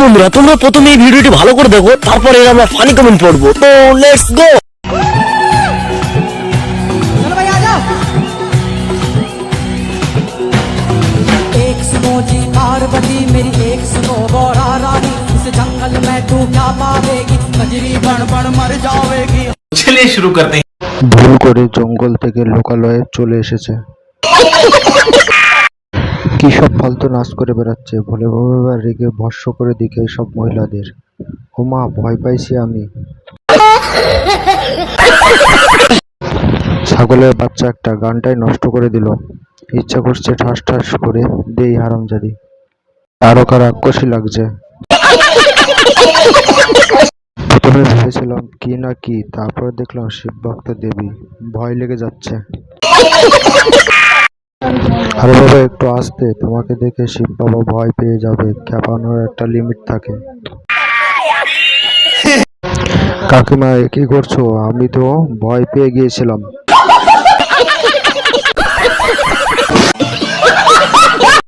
বন্ধুরা তোমরা প্রথমে এই ভিডিওটি ভালো করে দেখো, তারপরে আমরা ফানি কমেন্ট পড়বো। তো লেটস গো। चलो भाई आ जाओ। एक सुनो जी पार्वती मेरी एक सुनो गौरा रानी, इस जंगल में तू क्या पावेगी, कजरी बन बन मर जावेगी। चलिए शुरू करते हैं। ভুল করে জঙ্গল থেকে লোকালয়ে চলে এসেছে। কি সব ফালতু নাচ করে বেড়াচ্ছে, ভোলে বাবা রেগে ভস্ম করে দিকে সব মহিলাদের। ওমা ভয় পাইছি আমি। ছাগলের বাচ্চা একটা গানটাই নষ্ট করে দিল। ইচ্ছা করছে ঠাস ঠাস করে দেই হারামজাদি। আরো কার রাক্ষসী লাগছে। প্রথমে ভেবেছিলাম কি না কি, তারপর দেখলাম শিব ভক্ত দেবী। ভয় লেগে যাচ্ছে। আরে বাবা একটু আস্তে, তোমাকে দেখে শিব বাবা ভয় পেয়ে যাবে, খেপানোর একটা লিমিট থাকে। কাকিমা কি করছো? আমি তো ভয় পেয়ে গিয়েছিলাম।